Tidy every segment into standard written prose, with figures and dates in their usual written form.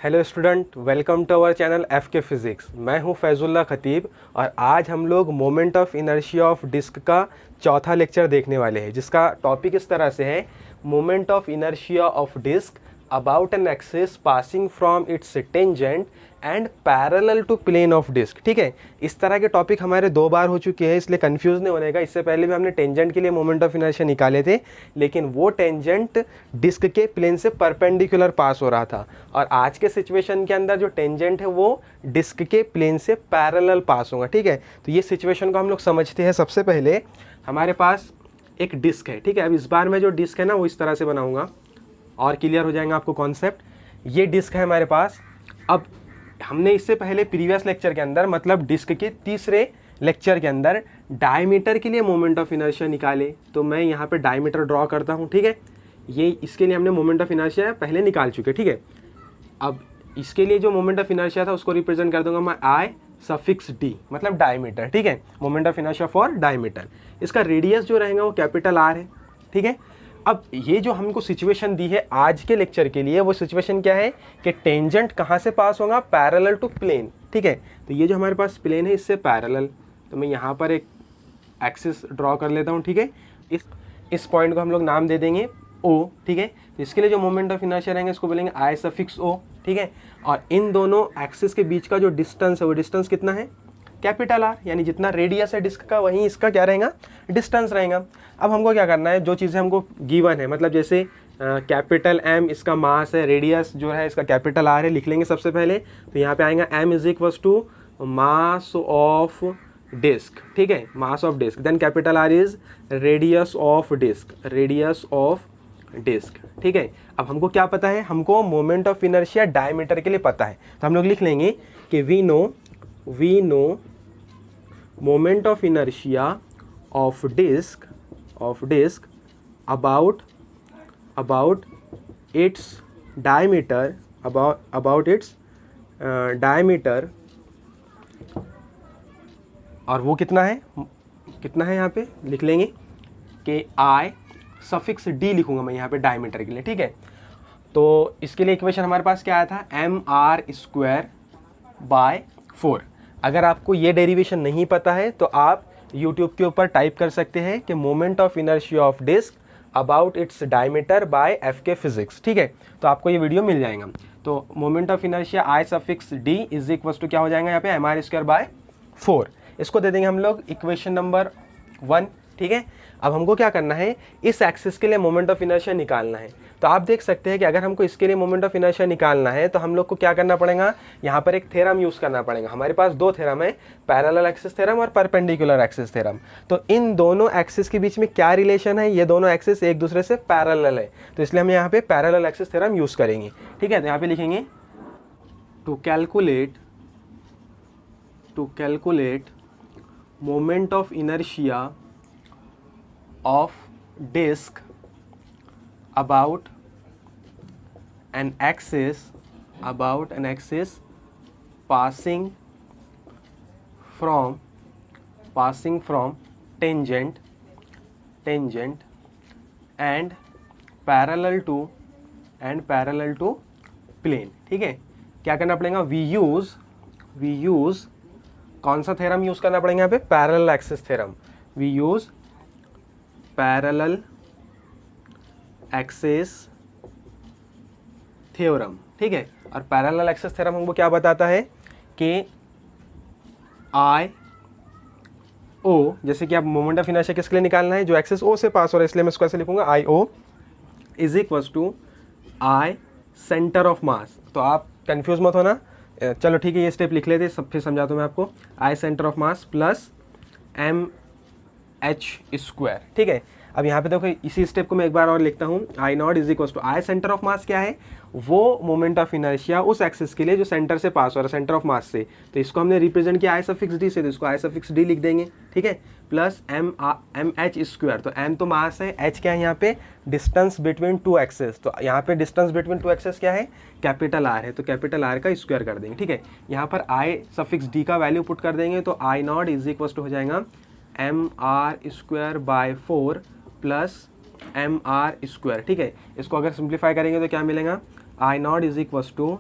Hello student, welcome to our channel F K physics. मैं हूं फैजुल्ला खतीब और आज हम लोग moment of inertia of disc का चौथा लेक्चर देखने वाले हैं, जिसका टॉपिक इस तरह से है moment of inertia of disc about an axis passing from its tangent and parallel to plane of disc. ठीक है, इस तरह के टॉपिक हमारे 2 बार हो चुके हैं, इसलिए कंफ्यूज नहीं होने का। इससे पहले भी हमने टेंजेंट के लिए मोमेंट ऑफ इनर्शिया निकाले थे, लेकिन वो टेंजेंट डिस्क के प्लेन से परपेंडिकुलर पास हो रहा था, और आज के सिचुएशन के अंदर जो टेंजेंट है वो डिस्क के प्लेन से पैरेलल पास होगा। ठीक है, तो ये सिचुएशन को हम लोग समझते हैं। सबसे पहले हमारे पास एक डिस्क है। ठीक है, अब इस बार मैं जो डिस्क है ना वो इस तरह से बनाऊंगा और क्लियर हो जाएगा आपको कॉन्सेप्ट। ये डिस्क है हमारे पास। अब हमने इससे पहले प्रीवियस लेक्चर के अंदर, मतलब डिस्क के तीसरे लेक्चर के अंदर, डायमीटर के लिए मोमेंट ऑफ इनर्शिया निकाले। तो मैं यहाँ पे डायमीटर ड्रॉ करता हूँ। ठीक है, ये इसके लिए हमने मोमेंट ऑफ इनर्शिया पहले निकाल चुके। ठीक है, अब इसके लिए जो मोमेंट ऑफ इनर्शिया था उसको रिप्रेजेंट कर दूंगा मैं आई सफिक्स डी, मतलब डायमीटर। ठीक है, moment of inertia for diameter. इसका रेडियस जो रहेगा वो कैपिटल आर है। ठीक है, अब ये जो हमको सिचुएशन दी है आज के लेक्चर के लिए, वो सिचुएशन क्या है कि टेंजेंट कहाँ से पास होगा? Parallel to plane. ठीक है, तो ये जो हमारे पास प्लेन है इससे पैरेलल, तो मैं यहाँ पर एक एक्सिस ड्रॉ कर लेता हूँ। ठीक है, इस पॉइंट को हम लोग नाम दे देंगे ओ। ठीक है, तो इसके लिए जो मोमेंट ऑफ इनर्शिया रहेंगे इसको बोलेंगे आई सफिक्स ओ। ठीक है, और इन दोनों एक्सिस के बीच का जो डिस्टेंस है वो डिस्टेंस कितना है? कैपिटल आर, यानी जितना रेडियस है डिस्क का वहीं इसका क्या रहेगा? डिस्टेंस रहेगा। अब हमको क्या करना है, जो चीज़ें हमको गिवन है, मतलब जैसे कैपिटल एम इसका मास है, रेडियस जो है इसका कैपिटल आर है, लिख लेंगे सबसे पहले। तो यहाँ पे आएगा M is equal to mass of disc. ठीक है, mass of disc, then capital R is radius of disc, radius of disc. ठीक है, अब हमको क्या पता है? हमको मोमेंट ऑफ इनर्शिया डायमीटर के लिए पता है, तो हम लोग लिख लेंगे कि we know moment of inertia of disk about its diameter, about its diameter, और वो कितना है यहाँ पे लिख लेंगे कि आई सफिक्स डी लिखूंगा मैं यहाँ पे डायमीटर के लिए। ठीक है, तो इसके लिए इक्वेशन हमारे पास क्या आया था? M are square by 4। अगर आपको ये डेरिवेशन नहीं पता है तो आप YouTube के ऊपर टाइप कर सकते हैं कि moment of inertia of disc about its diameter by F K physics. ठीक है, तो आपको ये वीडियो मिल जाएगा। तो moment of inertia I suffix D is equal to क्या हो जाएगा यहाँ पे? M are square by 4। इसको दे देंगे हम लोग इक्वेशन नंबर 1। ठीक है, अब हमको क्या करना है? इस एक्सिस के लिए मोमेंट ऑफ इनर्शिया निकालना है। तो आप देख सकते हैं कि अगर हमको इसके लिए मोमेंट ऑफ इनर्शिया निकालना है तो हम लोग को क्या करना पड़ेगा? यहाँ पर एक थ्योरम यूज़ करना पड़ेगा। हमारे पास 2 थ्योरम है, पैरेलल एक्सिस थ्योरम और परपेंडिकुलर एक्सिस थ्योरम। तो इन दोनों एक्सिस के बीच में क्या रिलेशन है? ये दोनों एक्सिस एक दूसरे से पैरेलल है, तो इसलिए हम यहाँ पे पैरेलल एक्सिस थ्योरम यूज़ करेंगे। ठीक है, तो यहाँ पे लिखेंगे to calculate moment of inertia of disk about an axis passing from tangent and parallel to plane। ठीक है, क्या करना पड़ेगा? वी यूज कौन सा थ्योरम यूज करना पड़ेगा यहाँ पे? Parallel axis theorem. We use parallel axis theorem. ठीक है, और पैरेलल एक्सिस थ्योरम हमको क्या बताता है कि आई ओ, जैसे कि आप मोमेंट ऑफ इनर्शिया किसके लिए निकालना है? जो एक्सिस ओ से पास हो रहा है, इसलिए मैं इसको ऐसे लिखूंगा I O is equal to I centre of mass. तो आप कंफ्यूज मत होना। चलो ठीक है, ये स्टेप लिख लेते, सब फिर समझाता हूँ मैं आपको। I centre of mass plus M H square. ठीक है, अब यहाँ पे देखो, इसी स्टेप को मैं एक बार और लिखता हूँ। I not is equal to I centre of mass क्या है? वो मोमेंट ऑफ इनर्शिया उस एक्सिस के लिए जो सेंटर से पास हो रहा है, सेंटर ऑफ मास से। तो इसको हमने रिप्रेजेंट किया आई सफिक्स डी से, तो इसको आई सफिक्स डी लिख देंगे। ठीक है, प्लस एम एच स्क्वायर। तो एम तो मास है, एच क्या है यहाँ पे? Distance between 2 axes. तो यहाँ पे डिस्टेंस बिटवीन 2 एक्सेस क्या है? कैपिटल आर है, तो कैपिटल आर का स्क्वायर कर देंगे। ठीक है, यहाँ पर आई सफिक्स डी का वैल्यू पुट कर देंगे, तो I not is equal to हो जाएगा m are square by 4 plus m are square. ठीक है, इसको अगर सिंप्लीफाई करेंगे तो क्या मिलेगा? I not is equal to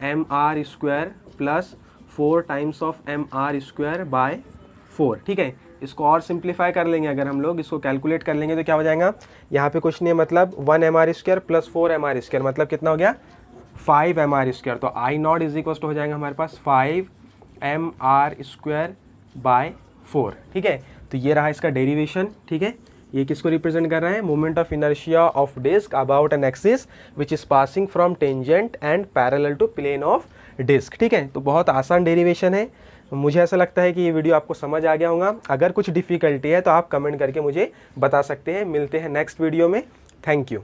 mr² plus 4 times of mr²/4। ठीक है, इसको और सिंप्लीफाई कर लेंगे, अगर हम लोग इसको कैलकुलेट कर लेंगे तो क्या हो जाएगा, यहाँ पे कुछ नहीं है, मतलब 1 mr² प्लस 4 mr², मतलब कितना हो गया 5 mr²। तो I naught is equal to हो जाएगा हमारे पास 5 mr²/4। ठीक है, तो ये रहा इसका डेरिवेशन। ठीक है, ये किसको रिप्रेजेंट कर रहा है, moment of inertia of disc about an axis which is passing from tangent and parallel to plane of disc. ठीक है, तो बहुत आसान डेरिवेशन है। मुझे ऐसा लगता है कि ये वीडियो आपको समझ आ गया होगा। अगर कुछ डिफ़िकल्टी है तो आप कमेंट करके मुझे बता सकते हैं। मिलते हैं नेक्स्ट वीडियो में। Thank you.